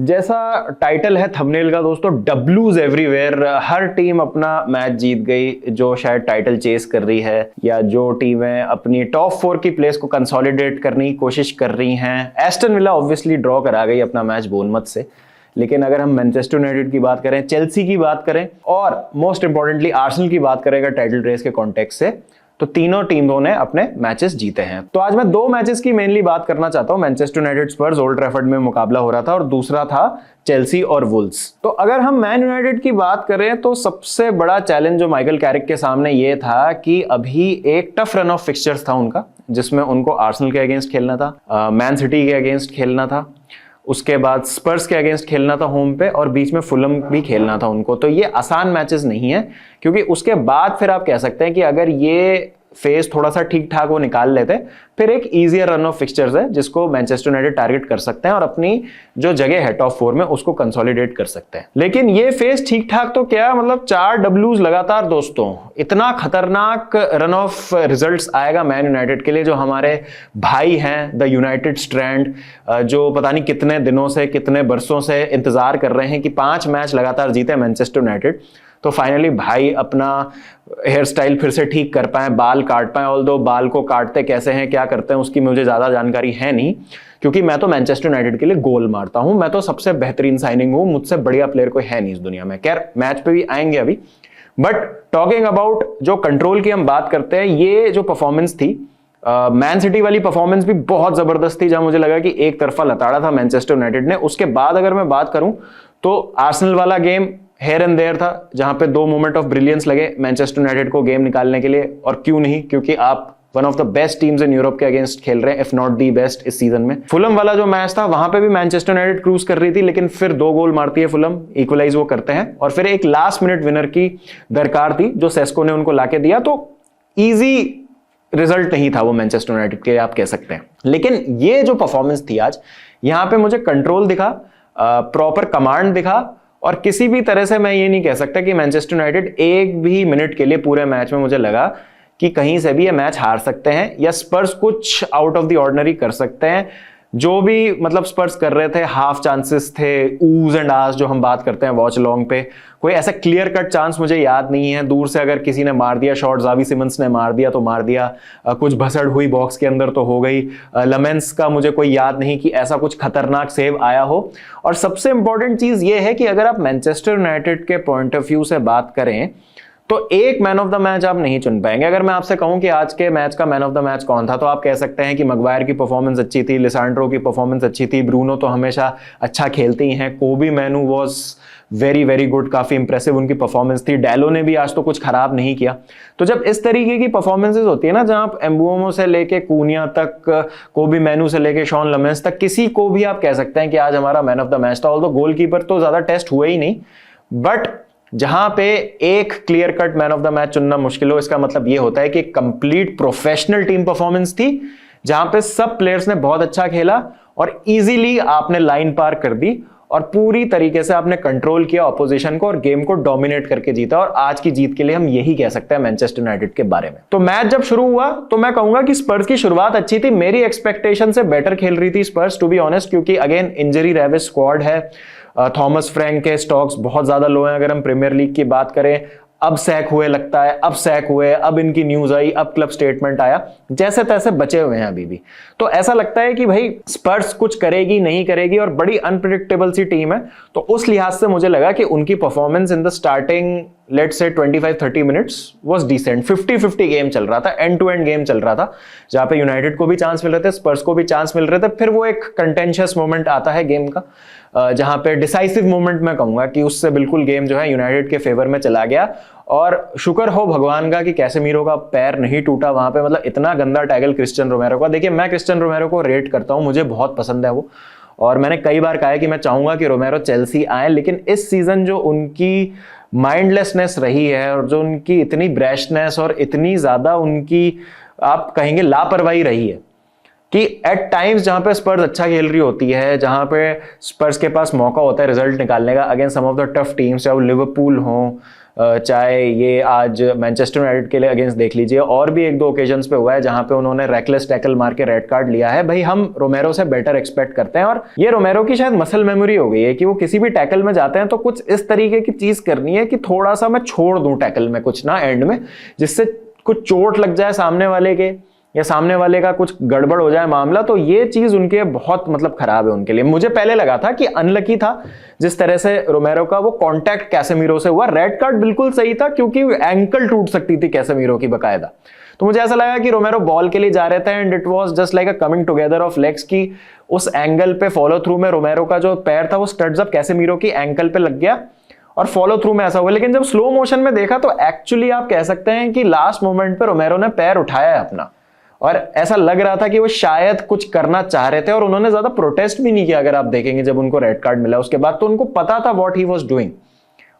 जैसा टाइटल है थंबनेल का दोस्तों, डब्लूज एवरीवेयर। हर टीम अपना मैच जीत गई जो शायद टाइटल चेस कर रही है, या जो टीमें अपनी टॉप 4 की प्लेस को कंसोलिडेट करने की कोशिश कर रही हैं। एस्टन विला ऑब्वियसली ड्रॉ करा गई अपना मैच बोर्नमथ से, लेकिन अगर हम मैनचेस्टर यूनाइटेड की बात करें, चेल्सी की बात करें और मोस्ट इंपॉर्टेंटली आर्सेनल की बात करें टाइटल रेस के कॉन्टेक्स्ट से, तो तीनों टीमों ने अपने मैचेस जीते हैं। तो आज मैं दो मैचेस की मेनली बात करना चाहता हूं। मैनचेस्टर यूनाइटेड स्पर्स ओल्ड ट्रैफर्ड में मुकाबला हो रहा था और दूसरा था चेल्सी और वुल्स। तो अगर हम मैन यूनाइटेड की बात करें तो सबसे बड़ा चैलेंज जो माइकल कैरिक के सामने ये था कि अभी एक टफ रन ऑफ फिक्सचर्स था उनका, जिसमें उनको आर्सेनल के अगेंस्ट खेलना था, मैन सिटी के अगेंस्ट खेलना था, उसके बाद स्पर्स के अगेंस्ट खेलना था होम पे, और बीच में फुलम भी खेलना था उनको। तो ये आसान मैचेस नहीं है, क्योंकि उसके बाद फिर आप कह सकते हैं कि अगर ये फेज थोड़ा सा ठीक ठाक वो निकाल लेते, फिर एक इजियर रन ऑफ फिक्सचर्स है जिसको मैनचेस्टर यूनाइटेड टारगेट कर सकते हैं और अपनी जो जगह है टॉप 4 में उसको कंसोलिडेट कर सकते हैं। लेकिन ये फेज ठीक ठाक तो क्या, मतलब 4 डब्ल्यूज लगातार दोस्तों, इतना खतरनाक रन ऑफ रिजल्ट्स आएगा मैन यूनाइटेड के लिए। जो हमारे भाई हैं द यूनाइटेड स्ट्रैंड, जो पता नहीं कितने दिनों से, कितने बरसों से इंतजार कर रहे हैं कि 5 मैच लगातार जीते मैनचेस्टर यूनाइटेड, तो फाइनली भाई अपना हेयर स्टाइल फिर से ठीक कर पाए, बाल काट पाए। ऑल्दो बाल को काटते कैसे हैं, क्या करते हैं, उसकी मुझे ज्यादा जानकारी है नहीं, क्योंकि मैं तो मैनचेस्टर यूनाइटेड के लिए गोल मारता हूं। मैं तो सबसे बेहतरीन साइनिंग हूं, मुझसे बढ़िया प्लेयर कोई है नहीं इस दुनिया में। खैर मैच पे भी आएंगे अभी, बट टॉकिंग अबाउट जो कंट्रोल की हम बात करते हैं, ये जो परफॉर्मेंस थी, मैन सिटी वाली परफॉर्मेंस भी बहुत जबरदस्त थी, जहां मुझे लगा कि एक तरफा लताड़ा था मैनचेस्टर यूनाइटेड ने। उसके बाद अगर मैं बात करूं तो आर्सेनल वाला गेम हेयर एंड देयर था, जहां पे 2 मोमेंट ऑफ ब्रिलियंस लगे मैनचेस्टर यूनाइटेड को गेम निकालने के लिए। और क्यों नहीं, क्योंकि आप one of the best teams in Europe के अगेंस्ट खेल रहे हैं, इफ नॉट दी बेस्ट इस सीजन में। फुलम वाला जो मैच था वहां पे भी मैनचेस्टर यूनाइटेड क्रूज कर रही थी, लेकिन फिर 2 गोल मारती है फुलम, इक्वलाइज वो करते हैं, और फिर एक लास्ट मिनट विनर की दरकार थी जो सेस्को ने उनको लाके दिया। तो इजी रिजल्ट नहीं था वो मैनचेस्टर यूनाइटेड के, आप कह सकते हैं। लेकिन ये जो परफॉर्मेंस थी आज, यहां पे मुझे कंट्रोल दिखा, प्रॉपर कमांड दिखा, और किसी भी तरह से मैं ये नहीं कह सकता कि मैनचेस्टर यूनाइटेड एक भी मिनट के लिए पूरे मैच में मुझे लगा कि कहीं से भी ये मैच हार सकते हैं या स्पर्स कुछ आउट ऑफ द ऑर्डिनरी कर सकते हैं। जो भी मतलब स्पर्स कर रहे थे, हाफ चांसेस थे, ऊज एंड आस जो हम बात करते हैं वॉच लॉन्ग पे, कोई ऐसा क्लियर कट चांस मुझे याद नहीं है। दूर से अगर किसी ने मार दिया शॉट, जावी सिमंस ने मार दिया तो मार दिया, कुछ भसड़ हुई बॉक्स के अंदर तो हो गई। लमेंस का मुझे कोई याद नहीं कि ऐसा कुछ खतरनाक सेव आया हो। और सबसे इंपॉर्टेंट चीज ये है कि अगर आप मैनचेस्टर यूनाइटेड के पॉइंट ऑफ व्यू से बात करें तो एक मैन ऑफ द मैच आप नहीं चुन पाएंगे। अगर मैं आपसे कहूं कि आज के मैच का मैन ऑफ द मैच कौन था, तो आप कह सकते हैं कि मैग्वायर की परफॉर्मेंस अच्छी थी, लिसांड्रो की परफॉर्मेंस अच्छी थी, ब्रूनो तो हमेशा अच्छा खेलती ही हैं, कोबी मैनू वाज वेरी वेरी गुड, काफी इंप्रेसिव उनकी परफॉर्मेंस थी, डैलो ने भी आज तो कुछ खराब नहीं किया। तो जब इस तरीके की परफॉर्मेंसेस होती है ना, जहां आप एम्बुमो से लेके कूनिया तक, कोबी मैनू से लेके शॉन लमेंस तक, किसी को भी आप कह सकते हैं कि आज हमारा मैन ऑफ द मैच था। ऑल्दो गोलकीपर तो ज्यादा टेस्ट हुए ही नहीं, बट जहां पे एक clear cut man of the match चुनना मुश्किल हो, इसका मतलब यह होता है कि कंप्लीट प्रोफेशनल टीम परफॉर्मेंस थी, जहां पे सब प्लेयर्स ने बहुत अच्छा खेला और इजीली आपने लाइन पार कर दी और पूरी तरीके से आपने कंट्रोल किया ऑपोजिशन को और गेम को डोमिनेट करके जीता। और आज की जीत के लिए हम यही कह सकते हैं मैनचेस्टर यूनाइटेड के बारे में। तो मैच जब शुरू हुआ तो मैं कहूंगा कि स्पर्स की शुरुआत अच्छी थी, मेरी एक्सपेक्टेशन से बेटर खेल रही थी स्पर्स, टू बी ऑनेस्ट, क्योंकि अगेन इंजरी रेविस स्क्वाड है। थॉमस फ्रैंक के स्टॉक्स बहुत ज्यादा लो हैं। अगर हम प्रीमियर लीग की बात करें, अब सैक हुए लगता है, अब सैक हुए, अब इनकी न्यूज आई, अब क्लब स्टेटमेंट आया, जैसे तैसे बचे हुए हैं अभी भी। तो ऐसा लगता है कि भाई स्पर्स कुछ करेगी नहीं करेगी, और बड़ी अनप्रिडिक्टेबल सी टीम है। तो उस लिहाज से मुझे लगा कि उनकी performance in the starting let's say 25-30 minutes was decent. 50-50 game चल रहा था, एंड टू एंड गेम चल रहा था, जहां पे यूनाइटेड को भी चांस मिल रहे थे, स्पर्स को भी चांस मिल रहे थे। फिर वो एक कंटेंशियस मोमेंट आता है गेम का, जहां पे डिसाइसिव मोमेंट मैं कहूंगा कि उससे बिल्कुल गेम जो है यूनाइटेड के फेवर में चला गया। और शुक्र हो भगवान का कि कैसेमीरो का पैर नहीं टूटा वहां पे, मतलब इतना गंदा टैकल क्रिस्टियन रोमेरो का। देखिए मैं क्रिस्टियन रोमेरो को रेट करता हूं, मुझे बहुत पसंद है वो, और मैंने कई बार कहा है कि मैं चाहूंगा कि रोमेरो चेल्सी आए, लेकिन इस सीजन जो उनकी माइंडलेसनेस रही है और जो उनकी इतनी ब्रैशनेस और इतनी ज्यादा उनकी आप कहेंगे लापरवाही रही है, कि एट टाइम्स जहां पे स्पर्स अच्छा खेल रही होती है, जहां पे स्पर्स के पास मौका होता है रिजल्ट निकालने का against some of the tough teams, चाहे वो लिवरपूल हो, चाहे ये आज मैनचेस्टर यूनाइटेड के लिए अगेंस्ट देख लीजिए, और भी एक दो ओकेजन्स पे हुआ है जहां पे उन्होंने रेकलेस टैकल मार के रेड कार्ड लिया है। भाई हम रोमेरो से बेटर एक्सपेक्ट करते हैं, और ये रोमेरो की शायद मसल मेमोरी हो गई है कि वो किसी भी टैकल में जाते हैं तो कुछ इस तरीके की चीज करनी है कि थोड़ा सा मैं छोड़ दूं टैकल में कुछ ना एंड में, जिससे कुछ चोट लग जाए सामने वाले के या सामने वाले का कुछ गड़बड़ हो जाए मामला। तो ये चीज उनके बहुत मतलब खराब है उनके लिए। मुझे पहले लगा था कि अनलकी था जिस तरह से रोमेरो का वो कांटेक्ट कैसेमीरो से हुआ, रेड कार्ड बिल्कुल सही था क्योंकि एंकल टूट सकती थी कैसेमीरो की बकायदा। तो मुझे ऐसा लगा कि रोमेरो बॉल के लिए जा रहे थे and it was just like a coming together of legs की उस एंगल पे फॉलो थ्रू में रोमेरो का जो पैर था वो स्टड्स अप कैसेमीरो की एंकल पे लग गया और फॉलो थ्रू में ऐसा हुआ। लेकिन जब स्लो मोशन में देखा तो एक्चुअली आप कह सकते हैं कि लास्ट मोमेंट पे रोमेरो ने पैर उठाया है अपना, और ऐसा लग रहा था कि वो शायद कुछ करना चाह रहे थे, और उन्होंने ज्यादा प्रोटेस्ट भी नहीं किया। अगर आप देखेंगे जब उनको रेड कार्ड मिला उसके बाद, तो उनको पता था व्हाट ही वाज डूइंग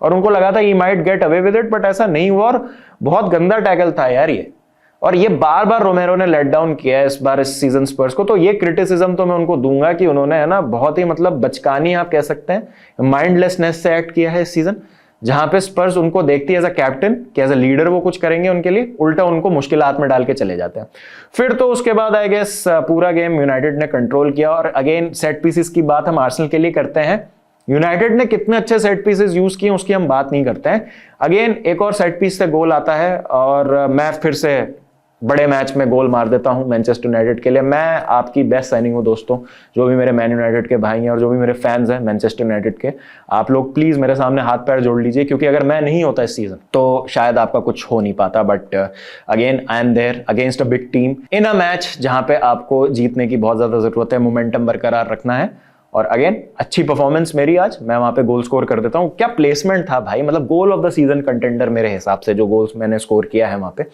और उनको लगा था he might get away with it, but ऐसा नहीं हुआ और बहुत गंदा टैकल था यार ये। और ये बार बार रोमेरो ने लेट डाउन किया है इस बार इस सीजन स्पर्स को। तो ये क्रिटिसिज्म तो मैं उनको दूंगा कि उन्होंने है ना बहुत ही मतलब बचकानी आप कह सकते हैं, माइंडलेसनेस से एक्ट किया है इस सीजन, जहां पे स्पर्स उनको देखती है एज अ कैप्टन कि एज अ लीडर वो कुछ करेंगे उनके लिए, उल्टा उनको मुश्किलात में डाल के चले जाते हैं। फिर तो उसके बाद आई गेस पूरा गेम यूनाइटेड ने कंट्रोल किया। और अगेन सेट पीसेस की बात हम आर्सेनल के लिए करते हैं, यूनाइटेड ने कितने अच्छे सेट पीसेस यूज किए उसकी हम बात नहीं करते हैं। अगेन एक और सेट पीस से गोल आता है और मैं फिर से बड़े मैच में गोल मार देता हूं मैनचेस्टर यूनाइटेड के लिए। मैं आपकी बेस्ट साइनिंग हूं दोस्तों, जो भी मेरे मैन यूनाइटेड के भाई हैं और जो भी मेरे फैंस हैं मैनचेस्टर यूनाइटेड के, आप लोग प्लीज मेरे सामने हाथ पैर जोड़ लीजिए, क्योंकि अगर मैं नहीं होता इस सीजन तो शायद आपका कुछ हो नहीं पाता। But again I am there against a big team in a match जहां पे आपको जीतने की बहुत ज्यादा जरूरत है, मोमेंटम बरकरार रखना है। और अगेन अच्छी परफॉर्मेंस मेरी आज, मैं वहां पे गोल स्कोर कर देता हूं। क्या प्लेसमेंट था भाई, मतलब goal of the season contender मेरे हिसाब से जो गोल्स मैंने स्कोर किया है वहां पे।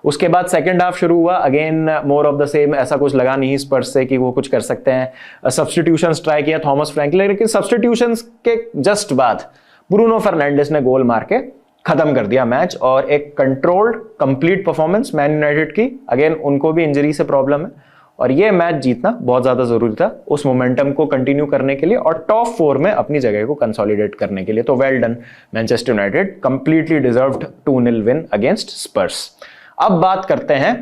उसके बाद सेकंड हाफ शुरू हुआ, again more of the same, ऐसा कुछ लगा नहीं स्पर्स से कि वो कुछ कर सकते हैं। सब्स्टिट्यूशंस ट्राई किया थॉमस फ्रैंकलिन, लेकिन सब्स्टिट्यूशंस के जस्ट बाद ब्रूनो फर्नांडिस ने गोल मार के खत्म कर दिया मैच, और एक controlled complete performance man United की। अगेन उनको भी इंजरी से प्रॉब्लम है और ये मैच जीतना बहुत ज्यादा जरूरी था उस मोमेंटम को कंटिन्यू करने के लिए और टॉप 4 में अपनी जगह को कंसोलिडेट करने के लिए। तो well done Manchester United, completely deserved 2-0 win against Spurs. अब बात करते हैं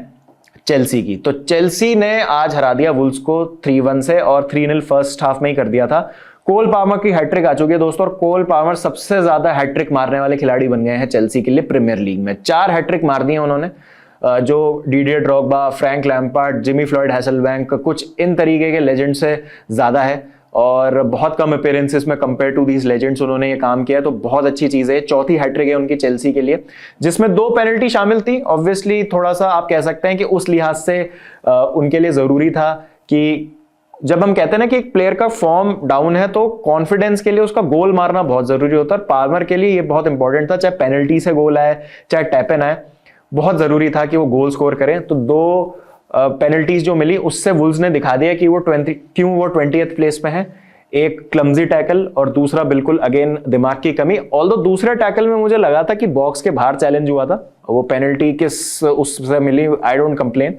चेल्सी की। तो चेल्सी ने आज हरा दिया वुल्व्स को 3-1 से, और 3-0 फर्स्ट हाफ में ही कर दिया था। कोल पाल्मर की हैट्रिक आ चुकी है दोस्तों, और कोल पाल्मर सबसे ज्यादा हैट्रिक मारने वाले खिलाड़ी बन गए हैं चेल्सी के लिए प्रीमियर लीग में। 4 हैट्रिक मार दी है उन्होंने, जो Didier Drogba, Frank Lampard, Jimmy Floyd Hasselbaink, कुछ इन तरीके के लेजेंड से ज्यादा है, और बहुत कम अपीयरेंसेस में कंपेयर टू दीज लेजेंड्स उन्होंने ये काम किया, तो बहुत अच्छी चीज है। चौथी हैट्रिक है उनकी चेल्सी के लिए, जिसमें 2 पेनल्टी शामिल थी। ऑब्वियसली थोड़ा सा आप कह सकते हैं कि उस लिहाज से उनके लिए जरूरी था कि जब हम कहते हैं ना कि एक प्लेयर का फॉर्म डाउन है तो कॉन्फिडेंस के लिए उसका गोल मारना बहुत जरूरी होता है। पाल्मर के लिए ये बहुत इंपॉर्टेंट था, चाहे पेनल्टी से गोल आए चाहे टैप इन आए, बहुत जरूरी था कि वो गोल स्कोर करें। तो 2 पेनल्टीज जो मिली उससे वुल्व्स ने दिखा दिया कि वो 20th प्लेस पे है। एक क्लमजी टैकल और दूसरा बिल्कुल अगेन दिमाग की कमी। ऑल्दो दूसरे टैकल में मुझे लगा था कि बॉक्स के बाहर चैलेंज हुआ था, वो पेनल्टी किस उससे मिली आई डोंट कंप्लेन,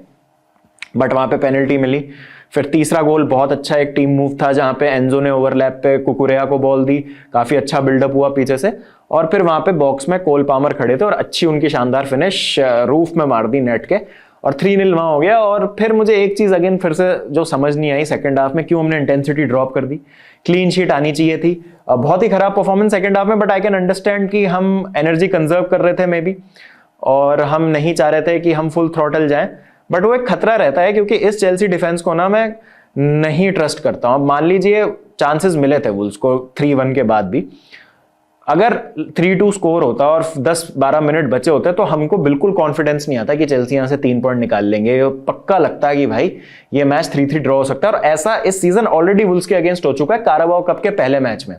बट वहां पे पेनल्टी मिली। फिर तीसरा गोल बहुत अच्छा एक टीम मूव था, जहां पे एंजो ने ओवरलैप पे कुकुरेया को बॉल दी, काफी अच्छा बिल्डअप हुआ पीछे से, और फिर वहां पे बॉक्स में कोल पाल्मर खड़े थे और अच्छी उनकी शानदार फिनिश रूफ में मार दी नेट के, और 3-0 वहां हो गया। और फिर मुझे एक चीज अगेन फिर से जो समझ नहीं आई सेकंड हाफ में, क्यों हमने इंटेंसिटी ड्रॉप कर दी। क्लीन शीट आनी चाहिए थी। बहुत ही खराब परफॉर्मेंस सेकंड हाफ में, बट आई कैन अंडरस्टैंड कि हम एनर्जी कंजर्व कर रहे थे मे बी, और हम नहीं चाह रहे थे कि हम फुल थ्रॉटल जाएं। बट वो एक खतरा रहता है, क्योंकि इस चेल्सी डिफेंस को ना मैं नहीं ट्रस्ट करता हूं। मान लीजिए चांसेस मिले थे वुल्व्स को 3-1 के बाद भी, अगर 3-2 स्कोर होता और 10-12 मिनट बचे होते तो हमको बिल्कुल कॉन्फिडेंस नहीं आता कि चेल्सी यहां से 3 पॉइंट निकाल लेंगे। पक्का लगता है कि भाई ये मैच 3-3 ड्रॉ हो सकता है, और ऐसा इस सीजन ऑलरेडी वुल्व्स के अगेंस्ट हो चुका है काराबाओ कप के पहले मैच में।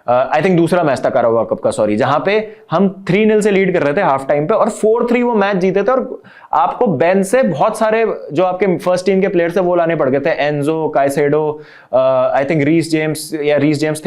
आई थिंक दूसरा मैच था Carabao कप का, सॉरी, जहां पे हम 3-0 से लीड कर रहे थे हाफ टाइम पे और 4-3 वो मैच जीते थे, और आपको बेंच से बहुत सारे जो आपके फर्स्ट टीम के प्लेयर्स थे वो लाने पड़ गए थे। Enzo, Caicedo, I think Reece James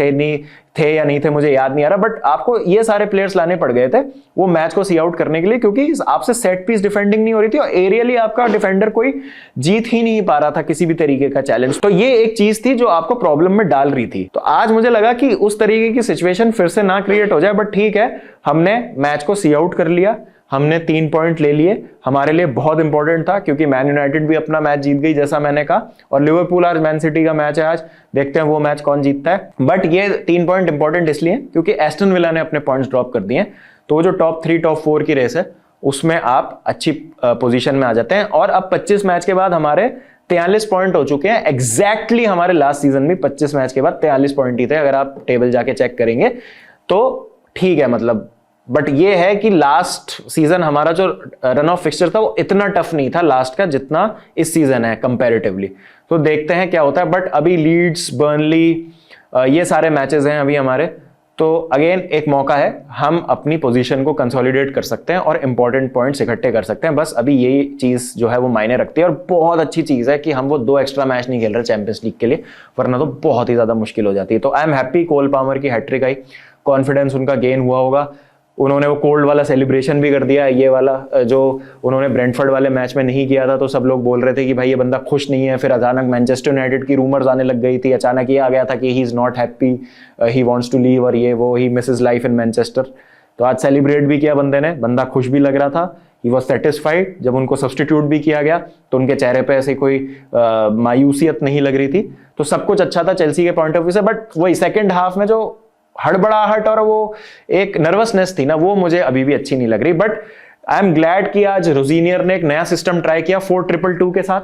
थे या नहीं थे मुझे याद नहीं आ रहा, बट आपको ये सारे प्लेयर्स लाने पड़ गए थे वो मैच को सी आउट करने के लिए, क्योंकि आपसे सेट पीस डिफेंडिंग नहीं हो रही थी और एरियली आपका डिफेंडर कोई जीत ही नहीं पा रहा था किसी भी तरीके का चैलेंज। तो ये एक चीज थी जो आपको प्रॉब्लम में डाल रही थी। तो आज मुझे लगा कि उस तरीके की सिचुएशन फिर से ना क्रिएट हो जाए, बट ठीक है, हमने मैच को सी आउट कर लिया, हमने 3 पॉइंट ले लिए। हमारे लिए बहुत इंपॉर्टेंट था क्योंकि मैन यूनाइटेड भी अपना मैच जीत गई जैसा मैंने कहा, और लिवरपूल आज मैन सिटी का मैच है, आज देखते हैं वो मैच कौन जीतता है। बट ये 3 पॉइंट इंपॉर्टेंट इसलिए क्योंकि एस्टन विला ने अपने पॉइंट्स ड्रॉप कर दिए, तो जो टॉप 3 टॉप 4 की रेस है उसमें आप अच्छी पोजीशन में आ जाते हैं। और अब 25 मैच के बाद हमारे 43 पॉइंट हो चुके हैं। एग्जैक्टली हमारे लास्ट सीजन में 25 मैच के बाद 43 पॉइंट ही थे, अगर आप टेबल जाके चेक करेंगे तो ठीक है मतलब। बट ये है कि लास्ट सीजन हमारा जो रन ऑफ फिक्सचर था वो इतना टफ नहीं था लास्ट का जितना इस सीजन है कंपैरेटिवली। तो देखते हैं क्या होता है। बट अभी लीड्स, बर्नली, ये सारे मैचेस हैं अभी हमारे, तो अगेन एक मौका है, हम अपनी पोजीशन को कंसोलिडेट कर सकते हैं और इंपॉर्टेंट पॉइंट्स इकट्ठे कर सकते हैं। बस अभी यही चीज जो है वो मायने रखती है, और बहुत अच्छी चीज है कि हम वो 2 एक्स्ट्रा मैच नहीं खेल रहे चैंपियंस लीग के लिए, वरना तो बहुत ही ज्यादा मुश्किल हो जाती है। तो I am happy, Cole Palmer की हैट्रिक आई, कॉन्फिडेंस उनका गेन हुआ होगा, उन्होंने वो कोल्ड वाला सेलिब्रेशन भी कर दिया। ये वाला जो उन्होंने ब्रेंटफोर्ड वाले मैच में नहीं किया था, तो सब लोग बोल रहे थे कि भाई ये बंदा खुश नहीं है। फिर अचानक मैनचेस्टर यूनाइटेड की रूमर्स आने लग गई थी, अचानक ये आ गया था कि he is not happy, he wants to leave, और ये वो, he misses life in Manchester. तो आज सेलिब्रेट भी किया बंदे ने, बंदा खुश भी लग रहा था, ही वॉज सेटिस्फाइड। जब उनको सब्सटीट्यूट भी किया गया तो उनके चेहरे पे ऐसे कोई मायूसियत नहीं लग रही थी। तो सब कुछ अच्छा था चेल्सी के पॉइंट ऑफ व्यू से। बट वही सेकेंड हाफ में जो हड़बड़ाहट और वो एक नर्वसनेस थी ना, वो मुझे अभी भी अच्छी नहीं लग रही। बट आई एम ग्लैड कि आज रोजीनियर ने एक नया सिस्टम ट्राई किया 4-2-2 के साथ,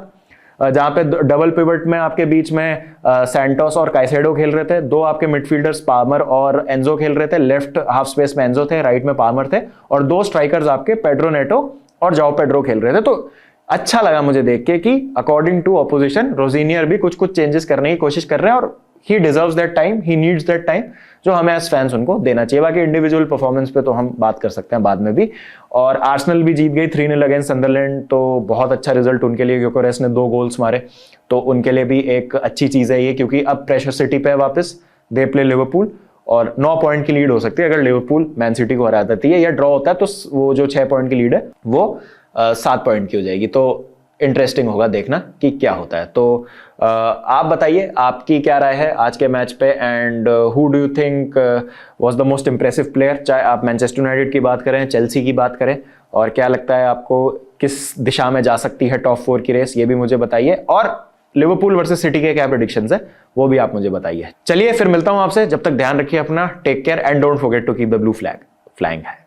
जहां पे डबल पिवट में आपके बीच में सैंटोस और काइसेडो खेल रहे थे, 2 आपके मिडफील्डर्स पामर और एंजो खेल रहे थे, लेफ्ट हाफ स्पेस में एंजो थे, राइट में पामर थे, और 2 स्ट्राइकर्स आपके पेड्रो नेटो और जाओ पेड्रो खेल रहे थे। तो अच्छा लगा मुझे देख के कि अकॉर्डिंग टू ऑपोजिशन रोजीनियर भी कुछ कुछ चेंजेस करने की कोशिश कर रहे हैं, और ही deserves that time, he needs that time, जो हमें एज फैंस उनको देना चाहिए। बाकी इंडिविजुअल परफॉर्मेंस पे तो हम बात कर सकते हैं बाद में भी। और आर्सेनल भी जीत गई 3-0 अगेंस्ट सनडरलैंड, तो बहुत अच्छा रिजल्ट उनके लिए, क्योंकि ने 2 गोल्स मारे, तो उनके लिए भी एक अच्छी चीज है ये, क्योंकि अब प्रेशर सिटी पे वापस, दे प्ले लिवरपूल, और 9 पॉइंट की लीड हो सकती है अगर लिवरपूल मैन सिटी को हरा देती है या ड्रॉ होता है, तो वो जो 6 पॉइंट की लीड है वो 7 पॉइंट की हो जाएगी। तो इंटरेस्टिंग होगा देखना कि क्या होता है। तो आप बताइए आपकी क्या राय है आज के मैच पे, and who do you think was the most impressive player, चाहे आप मैनचेस्टर यूनाइटेड की बात करें, चेल्सी की बात करें, और क्या लगता है आपको किस दिशा में जा सकती है टॉप 4 की रेस, ये भी मुझे बताइए। और लिवरपूल वर्सेस सिटी के क्या प्रेडिक्शंस है वो भी आप मुझे बताइए। चलिए फिर मिलता हूं आपसे, जब तक ध्यान रखिए अपना, take care and don't forget to keep the blue flag flying high.